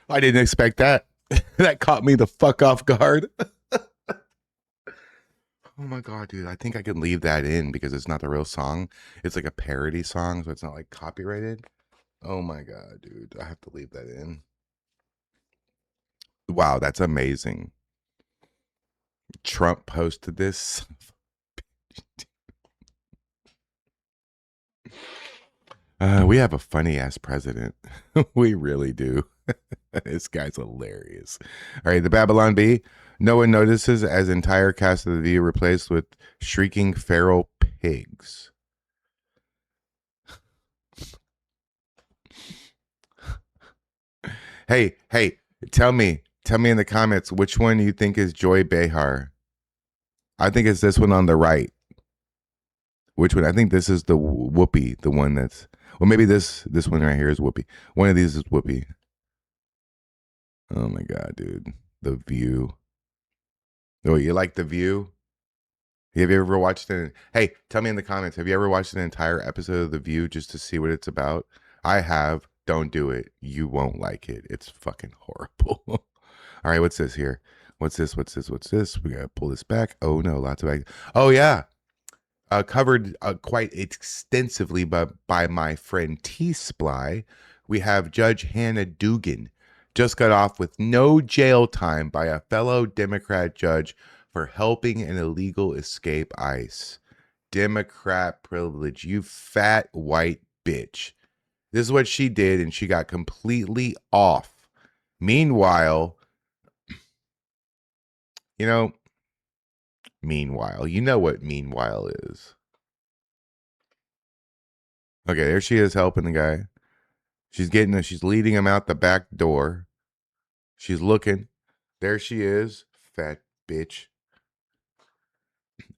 I didn't expect that. That caught me the fuck off guard. Oh my god, dude. I think I can leave that in because it's not the real song. It's like a parody song, so it's not like copyrighted. Oh my god, dude. I have to leave that in. Wow, that's amazing. Trump posted this. We have a funny ass president. We really do. This guy's hilarious. All right, the Babylon Bee. No one notices as entire cast of The View replaced with shrieking feral pigs. Hey, tell me in the comments which one you think is Joy Behar. I think it's this one on the right. Which one? I think this is the Whoopi, the one that's. Well, maybe this one right here is Whoopi. One of these is Whoopi. Oh my god, dude. The View. Oh, you like The View? Have you ever watched it? Hey, tell me in the comments. Have you ever watched an entire episode of The View just to see what it's about? I have. Don't do it. You won't like it. It's fucking horrible. All right, what's this here? What's this? We gotta pull this back. Oh no, lots of back. Oh yeah, covered quite extensively by my friend T. Sply. We have Judge Hannah Dugan just got off with no jail time by a fellow Democrat judge for helping an illegal escape ICE. Democrat privilege, you fat white bitch. This is what she did, and she got completely off. Meanwhile, you know what meanwhile is. Okay, there she is helping the guy. She's leading him out the back door. She's looking. There she is, fat bitch.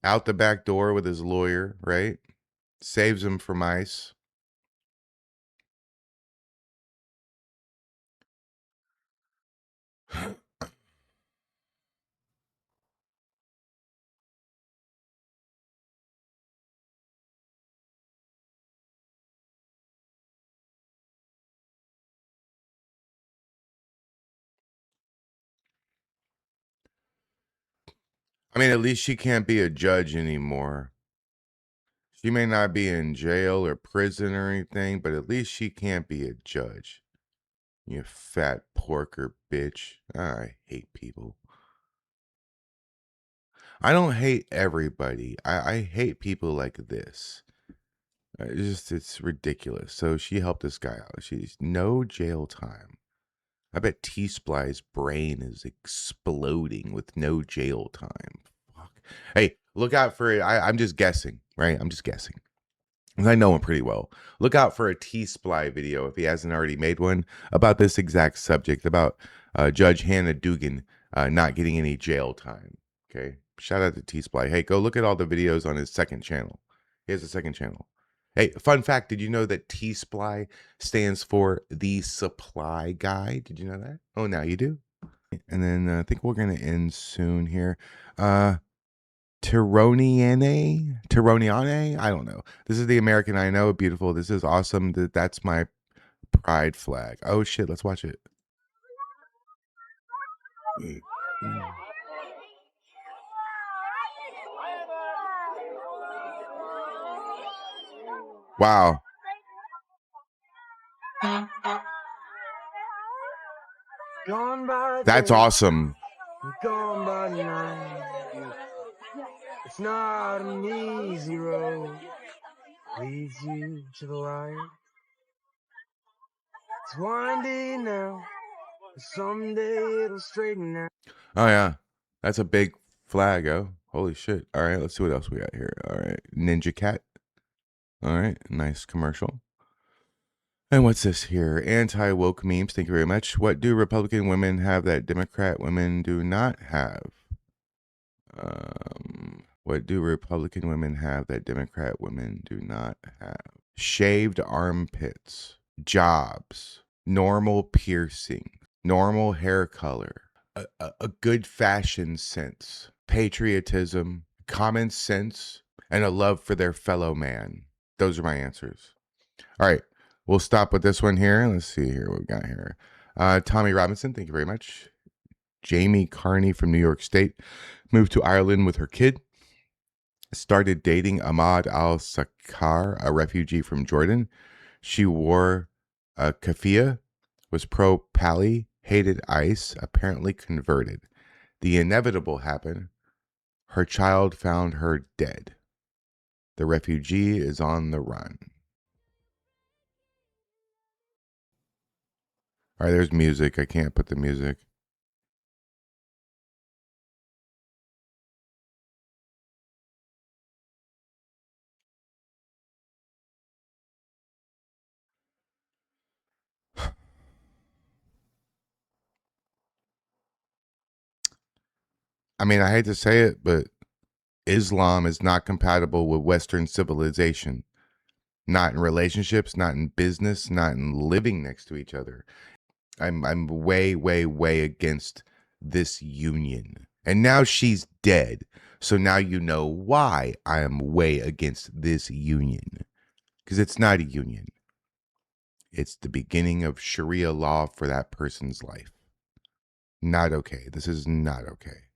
Out the back door with his lawyer, right? Saves him from ICE. I mean, at least she can't be a judge anymore. She may not be in jail or prison or anything, but at least she can't be a judge. You fat porker bitch. I hate people. I don't hate everybody. I hate people like this. It's ridiculous. So she helped this guy out. She's no jail time. I bet T-Sply's brain is exploding with no jail time. Fuck. Hey, look out for it. I'm just guessing, right? I'm just guessing. I know him pretty well. Look out for a T-Sply video, if he hasn't already made one, about this exact subject, about Judge Hannah Dugan not getting any jail time. Okay? Shout out to T-Sply. Hey, go look at all the videos on his second channel. He has a second channel. Hey, fun fact, did you know that T-Sply stands for The Supply Guy? Did you know that? Oh, now you do. And then I think we're going to end soon here. Tironiane? I don't know. This is the American I know. Beautiful. This is awesome. That's my pride flag. Oh, shit. Let's watch it. Wow. That's awesome. Gone by night. It's not an easy road. Leads you to the light. It's windy now. Someday it'll straighten out. Oh, yeah. That's a big flag, oh. Holy shit. All right, let's see what else we got here. All right. Ninja Cat. All right. Nice commercial. And what's this here? Anti-woke memes. Thank you very much. What do Republican women have that Democrat women do not have? What do Republican women have that Democrat women do not have? Shaved armpits, jobs, normal piercing, normal hair color, a good fashion sense, patriotism, common sense, and a love for their fellow man. Those are my answers. All right. We'll stop with this one here. Let's see here what we got here. Tommy Robinson, thank you very much. Jamie Carney from New York State moved to Ireland with her kid. Started dating Ahmad al-Sakar, a refugee from Jordan. She wore a keffiyeh, was pro-Pali, hated ICE, apparently converted. The inevitable happened. Her child found her dead. The refugee is on the run. All right, there's music. I can't put the music. I mean, I hate to say it, but Islam is not compatible with Western civilization. not in relationships, not in business, not in living next to each other. I'm way, way, way against this union. And now she's dead. So now you know why I am way against this union. Because it's not a union. It's the beginning of Sharia law for that person's life. Not okay. This is not okay.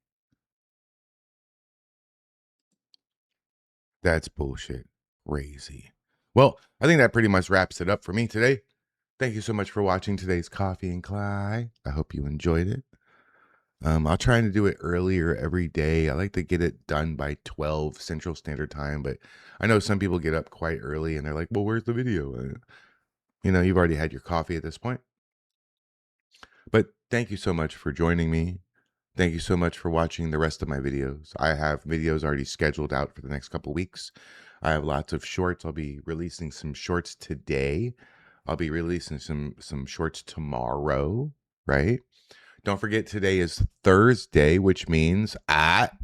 That's bullshit. Crazy. Well, I think that pretty much wraps it up for me today. Thank you so much for watching today's Coffee and Kly. I hope you enjoyed it. I'll try to do it earlier every day. I like to get it done by 12 Central Standard Time, but I know some people get up quite early and they're like, well, where's the video? You know, you've already had your coffee at this point. But thank you so much for joining me. Thank you so much for watching the rest of my videos. I have videos already scheduled out for the next couple weeks. I have lots of shorts. I'll be releasing some shorts today. I'll be releasing some shorts tomorrow, right? Don't forget, today is Thursday, which means at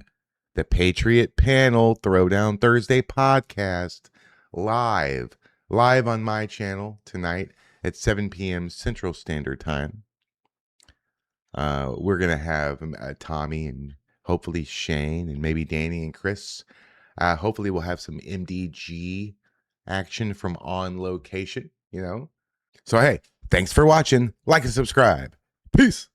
the Patriot Panel Throwdown Thursday podcast live on my channel tonight at 7 p.m. Central Standard Time. We're going to have Tommy and hopefully Shane and maybe Danny and Chris. Hopefully we'll have some MDG action from On Location, you know. So, hey, thanks for watching. Like and subscribe. Peace.